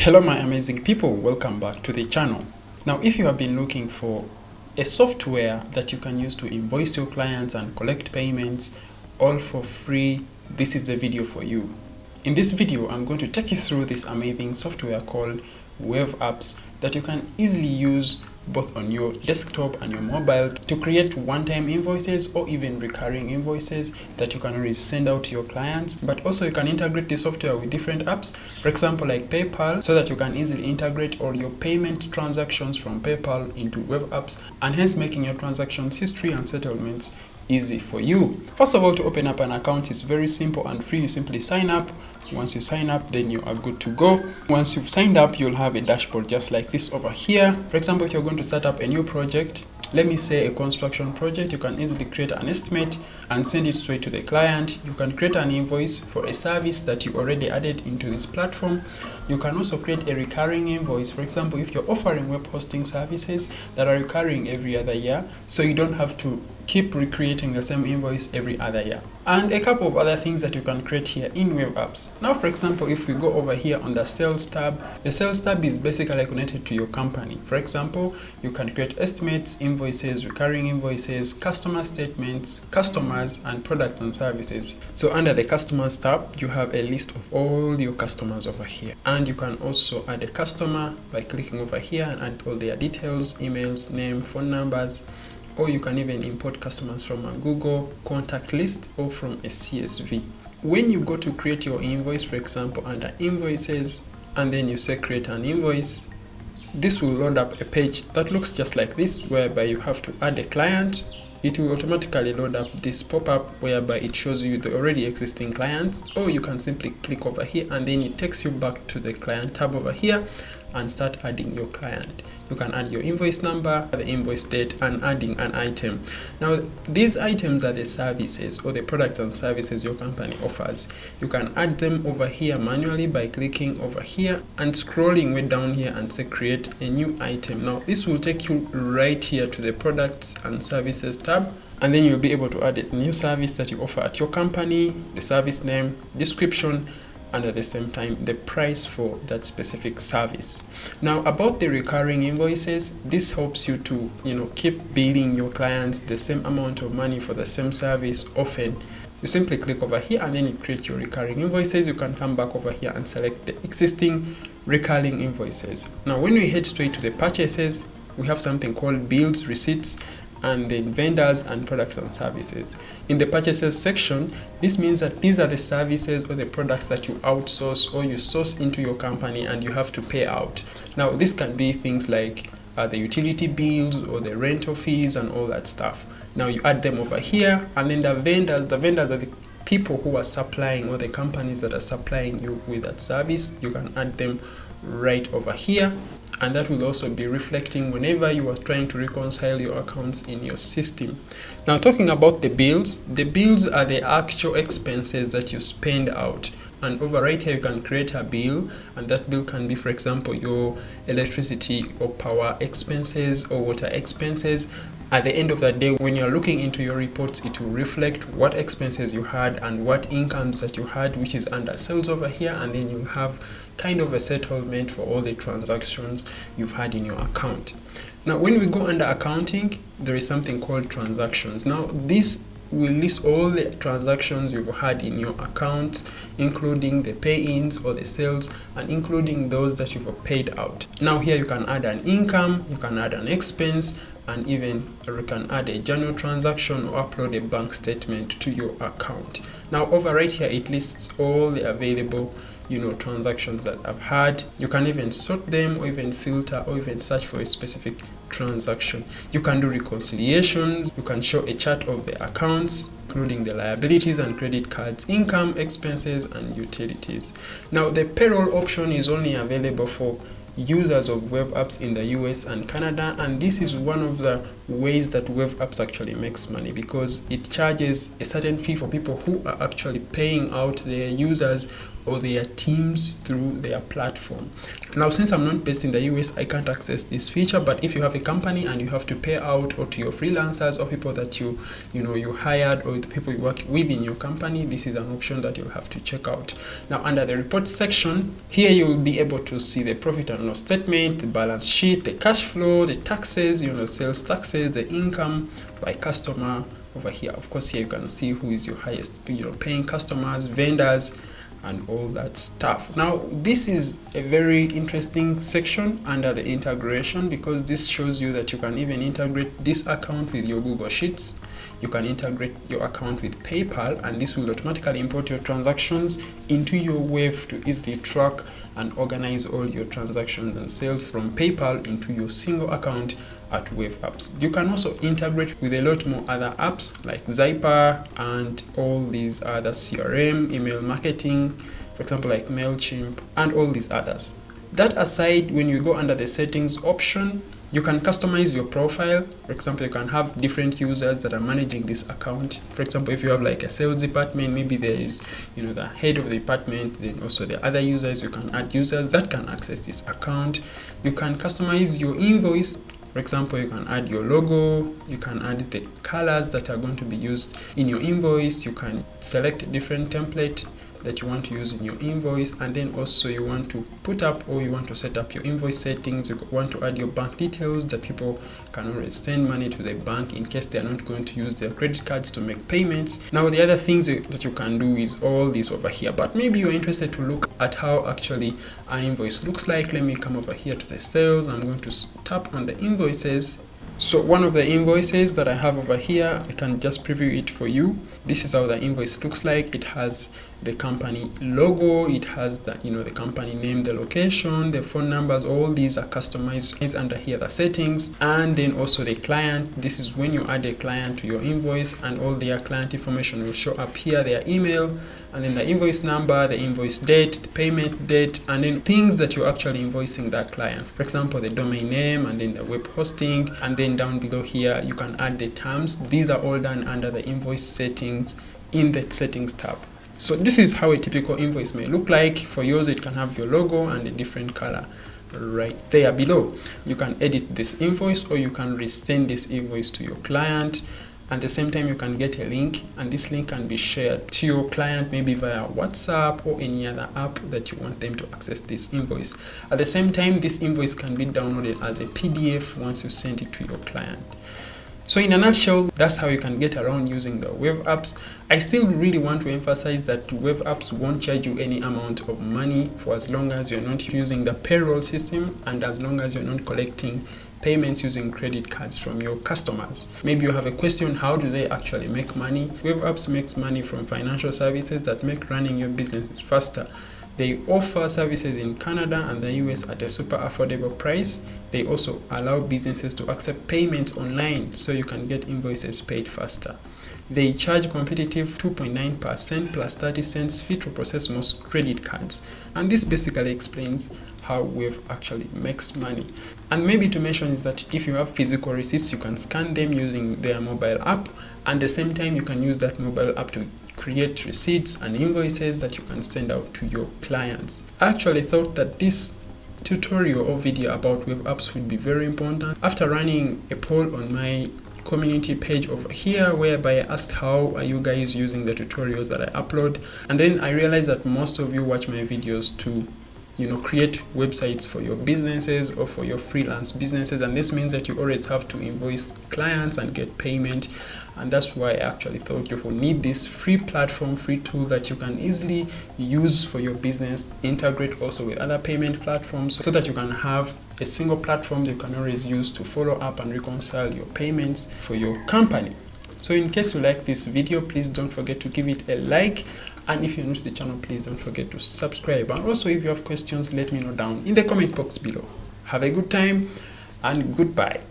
Hello my amazing people, welcome back to the channel. Now if you have been looking for a software that you can use to invoice your clients and collect payments all for free, this is the video for you. In this video I'm going to take you through this amazing software called Wave Apps that you can easily use both on your desktop and your mobile to create one-time invoices or even recurring invoices that you can always send out to your clients. But also you can integrate the software with different apps, for example like PayPal, so that you can easily integrate all your payment transactions from PayPal into Wave Apps, and hence making your transactions history and settlements easy for you. First of all, to open up an account is very simple and free. You simply sign up. Once you sign up, then you are good to go. Once you've signed up, you'll have a dashboard just like this over here. For example, if you're going to start up a new project, let me say a construction project, you can easily create an estimate and send it straight to the client. You can create an invoice for a service that you already added into this platform. You can also create a recurring invoice. For example, if you're offering web hosting services that are recurring every other year, so you don't have to keep recreating the same invoice every other year. And a couple of other things that you can create here in Wave Apps. Now, for example, if we go over here on the sales tab, the sales tab is basically connected to your company. For example, you can create estimates, invoices, recurring invoices, customer statements, customers, and products and services. So under the customers tab, you have a list of all your customers over here. And you can also add a customer by clicking over here and add all their details, emails, name, phone numbers, or you can even import customers from a Google contact list or from a CSV. When you go to create your invoice, for example, under invoices, and then you say create an invoice, this will load up a page that looks just like this, whereby you have to add a client. It will automatically load up this pop-up whereby it shows you the already existing clients, or you can simply click over here and then it takes you back to the client tab over here and start adding your client. You can add your invoice number, the invoice date, and adding an item. Now, these items are the services or the products and services your company offers. You can add them over here manually by clicking over here and scrolling way down here and say create a new item. Now, this will take you right here to the products and services tab, and then you'll be able to add a new service that you offer at your company, the service name, description, and at the same time the price for that specific service. Now, about the recurring invoices, this helps you to keep billing your clients the same amount of money for the same service often. You simply click over here and then you create your recurring invoices. You can come back over here and select the existing recurring invoices. Now, when we head straight to the purchases, we have something called bills, receipts, and then vendors and products and services. In the purchases section, this means that these are the services or the products that you outsource or you source into your company and you have to pay out. Now, this can be things like the utility bills or the rental fees and all that stuff. Now, you add them over here, and then the vendors are the people who are supplying, or the companies that are supplying you with that service. You can add them right over here, and that will also be reflecting whenever you are trying to reconcile your accounts in your system. Now, talking about the bills are the actual expenses that you spend out. And over right here, you can create a bill, and that bill can be, for example, your electricity or power expenses or water expenses. At the end of the day, when you're looking into your reports, it will reflect what expenses you had and what incomes that you had, which is under sales over here, and then you have kind of a settlement for all the transactions you've had in your account. Now, when we go under accounting, there is something called transactions. Now, this will list all the transactions you've had in your account, including the pay-ins or the sales, and including those that you've paid out. Now, here you can add an income, you can add an expense, and even you can add a journal transaction or upload a bank statement to your account. Now, over right here, it lists all the available transactions that I've had. You can even sort them or even filter or even search for a specific transaction. You can do reconciliations. You can show a chart of the accounts, including the liabilities and credit cards, income, expenses, and utilities. Now, the payroll option is only available for users of Wave Apps in the US and Canada, and this is one of the ways that Wave Apps actually makes money, because it charges a certain fee for people who are actually paying out their users or their teams through their platform. Now, since I'm not based in the US, I can't access this feature, but if you have a company and you have to pay out or to your freelancers or people that you hired or the people you work with in your company, this is an option that you'll have to check out. Now, under the report section, here you will be able to see the profit and loss statement, the balance sheet, the cash flow, the taxes, sales taxes, the income by customer over here. Of course, here you can see who is your highest, paying customers, vendors, and all that stuff. Now, this is a very interesting section under the integration, because this shows you that you can even integrate this account with your Google Sheets. You can integrate your account with PayPal, and this will automatically import your transactions into your Wave to easily track and organize all your transactions and sales from PayPal into your single account at Wave Apps. You can also integrate with a lot more other apps like Zyper and all these other CRM, email marketing, for example, like MailChimp, and all these others. That aside, when you go under the settings option, you can customize your profile. For example, you can have different users that are managing this account. For example, if you have like a sales department, maybe there is, the head of the department, then also the other users. You can add users that can access this account. You can customize your invoice. For example, you can add your logo, you can add the colors that are going to be used in your invoice, you can select a different template that you want to use in your invoice, and then also you want to put up or you want to set up your invoice settings. You want to add your bank details that people can always send money to the bank in case they are not going to use their credit cards to make payments. Now, the other things that you can do is all this over here, but maybe you're interested to look at how actually an invoice looks like. Let me come over here to the sales. I'm going to tap on the invoices. So one of the invoices that I have over here, I can just preview it for you. This is how the invoice looks like. It has the company logo, it has the company name, the location, the phone numbers. All these are customized under here, the settings, and then also the client. This is when you add a client to your invoice, and all their client information will show up here, their email, and then the invoice number, the invoice date, the payment date, and then things that you're actually invoicing that client. For example, the domain name, and then the web hosting, and then down below here you can add the terms. These are all done under the invoice settings in the settings tab. So this is how a typical invoice may look like. For yours, it can have your logo and a different color right there below. You can edit this invoice, or you can resend this invoice to your client. At the same time, you can get a link, and this link can be shared to your client, maybe via WhatsApp or any other app that you want them to access this invoice. At the same time, this invoice can be downloaded as a PDF once you send it to your client. So in a nutshell, that's how you can get around using the Wave Apps. I still really want to emphasize that Wave Apps won't charge you any amount of money for as long as you're not using the payroll system, and as long as you're not collecting payments using credit cards from your customers. Maybe you have a question, how do they actually make money? Wave Apps makes money from financial services that make running your business faster. They offer services in Canada and the US at a super affordable price. They also allow businesses to accept payments online so you can get invoices paid faster. They charge competitive 2.9% plus 30 cents fee to process most credit cards. And this basically explains how Wave actually makes money. And maybe to mention is that if you have physical receipts, you can scan them using their mobile app. And at the same time, you can use that mobile app to create receipts and invoices that you can send out to your clients. I actually thought that this tutorial or video about Wave Apps would be very important after running a poll on my community page over here, whereby I asked how are you guys using the tutorials that I upload, and then I realized that most of you watch my videos to create websites for your businesses or for your freelance businesses, and this means that you always have to invoice clients and get payment. And that's why I actually thought you will need this free platform, free tool that you can easily use for your business, integrate also with other payment platforms, so that you can have a single platform that you can always use to follow up and reconcile your payments for your company. So in case you like this video, please don't forget to give it a like. And if you're new to the channel, please don't forget to subscribe. And also, if you have questions, let me know down in the comment box below. Have a good time and goodbye.